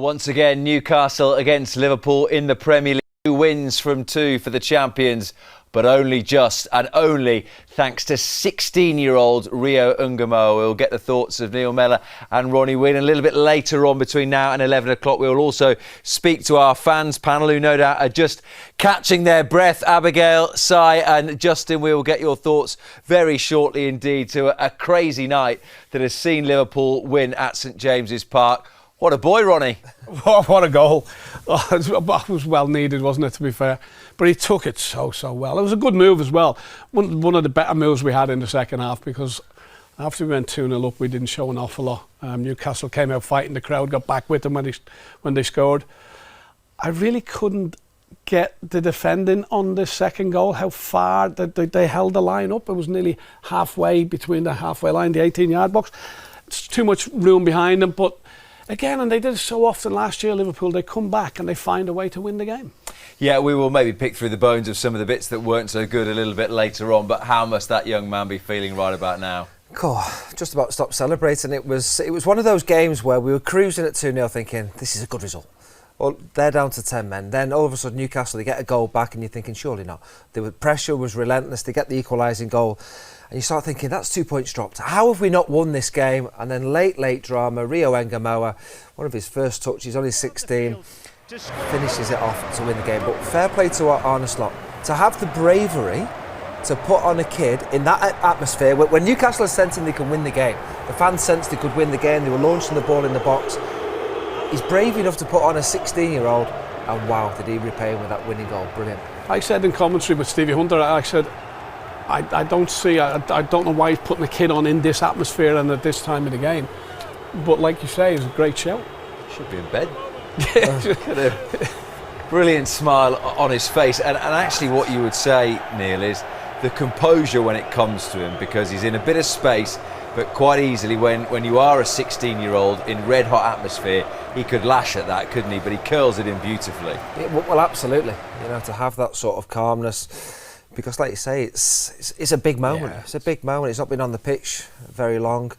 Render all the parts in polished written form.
Once again, Newcastle against Liverpool in the Premier League. 2 wins from 2 for the champions, but only just and only thanks to 16-year-old Rio Ungamoa. We'll get the thoughts of Neil Mellor and Ronnie Whelan a little bit later on. Between now and 11 o'clock, we'll also speak to our fans panel, who no doubt are just catching their breath. Abigail, Si and Justin, we will get your thoughts very shortly indeed to a crazy night that has seen Liverpool win at St James's Park. What a boy, Ronnie. What a goal. Oh, it was well needed, wasn't it, to be fair? But he took it so well. It was a good move as well. One of the better moves we had in the second half, because after we went 2-0 up, we didn't show an awful lot. Newcastle came out fighting, the crowd got back with them when they scored. I really couldn't get the defending on the second goal, how far they held the line up. It was nearly halfway between the halfway line, the 18-yard box. It's too much room behind them, but again, and they did it so often last year, Liverpool, they come back and they find a way to win the game. Yeah, we will maybe pick through the bones of some of the bits that weren't so good a little bit later on, but how must that young man be feeling right about now? Just about stopped celebrating. It was one of those games where we were cruising at 2-0 thinking, this is a good result. Well, they're down to 10 men. Then all of a sudden Newcastle, they get a goal back and you're thinking, surely not. The pressure was relentless. They get the equalising goal. And you start thinking, that's 2 points dropped. How have we not won this game? And then late drama, Rio Ungamoa, one of his first touches, only 16, finishes it off to win the game. But fair play to Arne Slot. To have the bravery to put on a kid in that atmosphere, when Newcastle are sensing they can win the game, the fans sensed they could win the game, they were launching the ball in the box. He's brave enough to put on a 16-year-old, and wow, did he repay him with that winning goal. Brilliant. I said in commentary with Stevie Hunter, I said, I don't know why he's putting the kid on in this atmosphere and at this time of the game. But like you say, it's a great show. Should be in bed. Brilliant smile on his face. And actually what you would say, Neil, is the composure when it comes to him, because he's in a bit of space, but quite easily when you are a 16-year-old in red-hot atmosphere, he could lash at that, couldn't he? But he curls it in beautifully. Yeah, well, absolutely. You know, to have that sort of calmness. Because, like you say, it's a big moment. Yeah. It's a big moment. It's not been on the pitch very long.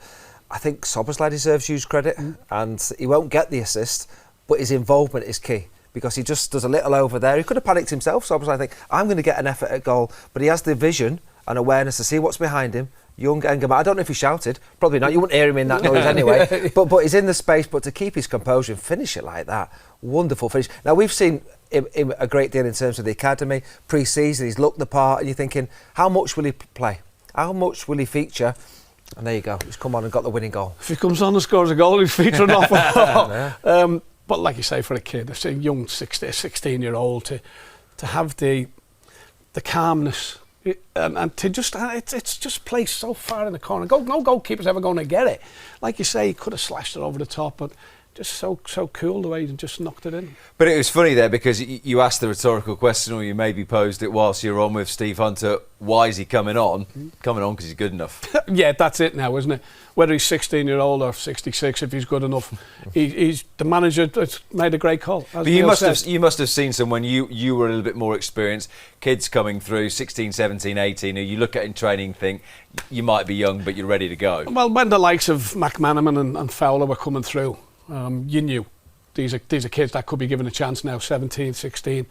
I think Szoboszlai deserves huge credit, and he won't get the assist, but his involvement is key, because he just does a little over there. He could have panicked himself, Szoboszlai, I think, I'm going to get an effort at goal, but he has the vision and awareness to see what's behind him. Young Ungamoa, I don't know if he shouted, probably not, you wouldn't hear him in that noise anyway, but he's in the space, but to keep his composure and finish it like that, wonderful finish. Now, we've seen him a great deal in terms of the academy, pre-season, he's looked the part, and you're thinking, how much will he play? How much will he feature? And there you go, he's come on and got the winning goal. If he comes on and scores a goal, he's featuring off. Yeah. But like you say, for a kid, it's a young 16-year-old to have the calmness and to just, it's just placed so far in the corner. No goalkeeper's ever going to get it. Like you say, he could have slashed it over the top, but just so cool the way he just knocked it in. But it was funny there, because you asked the rhetorical question, or you maybe posed it whilst you were on with Steve Hunter, why is he coming on? Coming on because he's good enough. Yeah, that's it now, isn't it? Whether he's 16-year-old or 66, if he's good enough, he's the manager that's made a great call. But you must have seen some when you were a little bit more experienced, kids coming through, 16, 17, 18, who you look at in training and think, you might be young, but you're ready to go. Well, when the likes of McManaman and Fowler were coming through, you knew these are kids that could be given a chance now, 17, 16.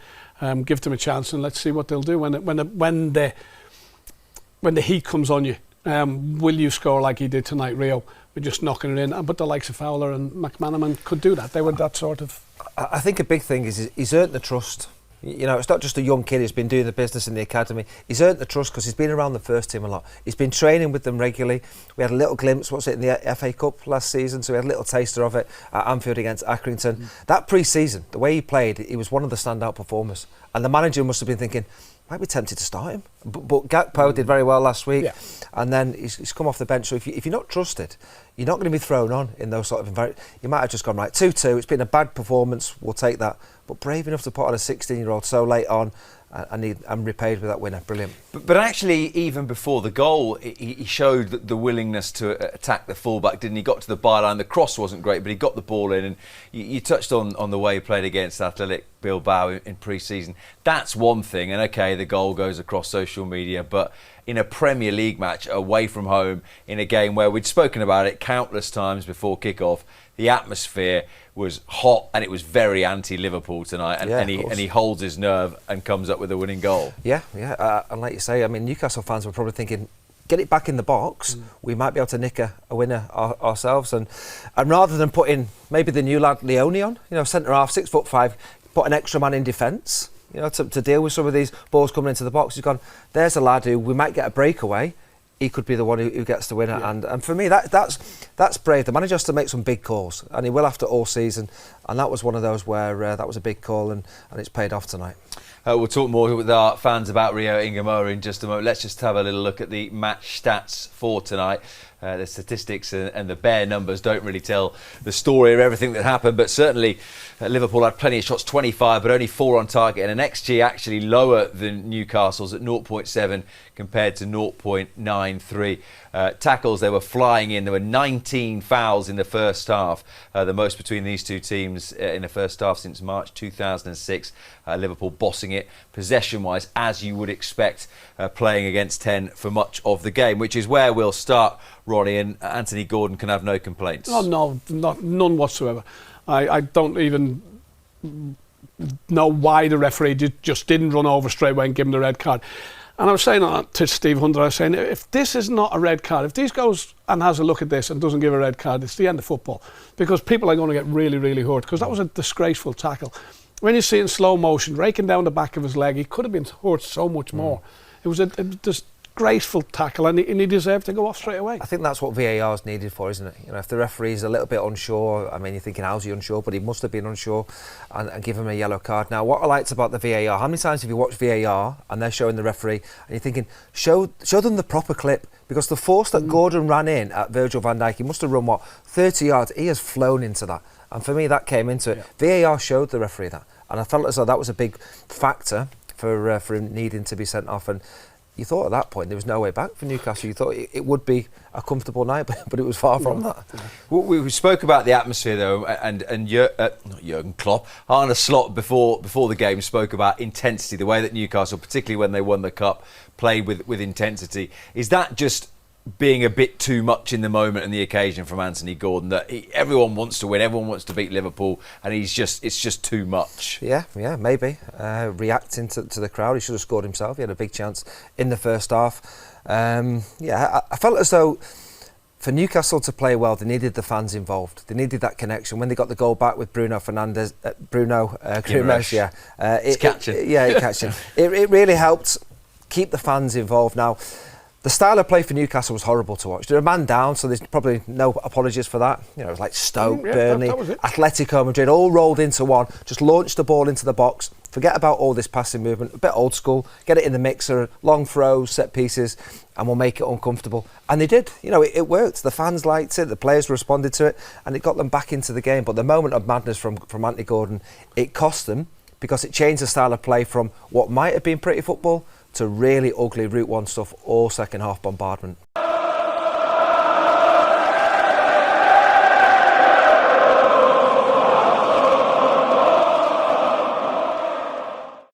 Give them a chance and let's see what they'll do when the heat comes on you. Will you score like he did tonight, Rio? We're just knocking it in. But the likes of Fowler and McManaman could do that. They were that sort of. I think a big thing is he's earned the trust. You know, it's not just a young kid who's been doing the business in the academy. He's earned the trust because he's been around the first team a lot. He's been training with them regularly. We had a little glimpse, in the FA Cup last season, so we had a little taster of it at Anfield against Accrington. That pre-season, the way he played, he was one of the standout performers. And the manager must have been thinking, might be tempted to start him. But Gakpo did very well last week, and then he's come off the bench. So if you're not trusted, you're not going to be thrown on in those sort of environments. You might have just gone, right, 2-2, it's been a bad performance, we'll take that. But brave enough to put on a 16-year-old so late on, and repaid with that winner. Brilliant. But actually, even before the goal, he showed the willingness to attack the fullback, didn't he? Got to the byline. The cross wasn't great, but he got the ball in. And you touched on the way he played against Athletic Bilbao in pre-season. That's one thing. And OK, the goal goes across social media, but in a Premier League match away from home in a game where we'd spoken about it countless times before kick-off. The atmosphere was hot and it was very anti-Liverpool tonight, and he holds his nerve and comes up with a winning goal. Yeah. And like you say, I mean, Newcastle fans were probably thinking, get it back in the box, we might be able to nick a winner ourselves. And rather than putting maybe the new lad Leone on, centre half, 6'5", put an extra man in defence, to deal with some of these balls coming into the box. He's gone, there's a lad who we might get a breakaway. He could be the one who gets the winner. Yeah. And for me, that's brave. The manager has to make some big calls, and he will have to all season. And that was one of those where that was a big call, and it's paid off tonight. We'll talk more with our fans about Rio Ingamoa in just a moment. Let's just have a little look at the match stats for tonight. The statistics and the bare numbers don't really tell the story of everything that happened, but certainly Liverpool had plenty of shots, 25, but only 4 on target, and an XG actually lower than Newcastle's at 0.7 compared to 0.93. Tackles, they were flying in. There were 19 fouls in the first half, the most between these two teams in the first half since March 2006. Liverpool bossing it possession-wise, as you would expect, playing against 10 for much of the game, which is where we'll start, Ronnie, and Anthony Gordon can have no complaints. Oh, no, none whatsoever. I don't even know why the referee just didn't run over straight away and give him the red card. And I was saying to Steve Hunter, I was saying, if this is not a red card, if these goes and has a look at this and doesn't give a red card, it's the end of football. Because people are going to get really, really hurt, because that was a disgraceful tackle. When you see it in slow motion, raking down the back of his leg, he could have been hurt so much more. It was a disgraceful tackle, and he deserved to go off straight away. I think that's what VAR is needed for, isn't it? If the referee's a little bit unsure, I mean, you're thinking, how's he unsure? But he must have been unsure, and give him a yellow card. Now, what I liked about the VAR, how many times have you watched VAR and they're showing the referee, and you're thinking, show them the proper clip, because the force that Gordon ran in at Virgil van Dijk, he must have run, 30 yards? He has flown into that. And for me, that came into it. Yeah. VAR showed the referee that. And I felt as though that was a big factor for him needing to be sent off. And you thought at that point there was no way back for Newcastle. You thought it would be a comfortable night, but it was far from that. Well, we spoke about the atmosphere though, and not Jurgen Klopp, Arne Slot before the game spoke about intensity, the way that Newcastle, particularly when they won the cup, played with intensity. Is that just being a bit too much in the moment and the occasion from Anthony Gordon, that everyone wants to win, everyone wants to beat Liverpool, and it's just too much? Yeah, maybe. Reacting to the crowd, he should have scored himself. He had a big chance in the first half. I felt as though for Newcastle to play well, they needed the fans involved. They needed that connection. When they got the goal back with Bruno Guimaraes, it's catching. It's catching. It really helped keep the fans involved. Now, the style of play for Newcastle was horrible to watch. They're a man down, so there's probably no apologies for that. It was like Stoke, Burnley, Atletico Madrid, all rolled into one. Just launched the ball into the box. Forget about all this passing movement. A bit old school. Get it in the mixer. Long throws, set pieces, and we'll make it uncomfortable. And they did. It worked. The fans liked it. The players responded to it, and it got them back into the game. But the moment of madness from Anthony Gordon, it cost them, because it changed the style of play from what might have been pretty football to really ugly Route 1 stuff, all second half bombardment.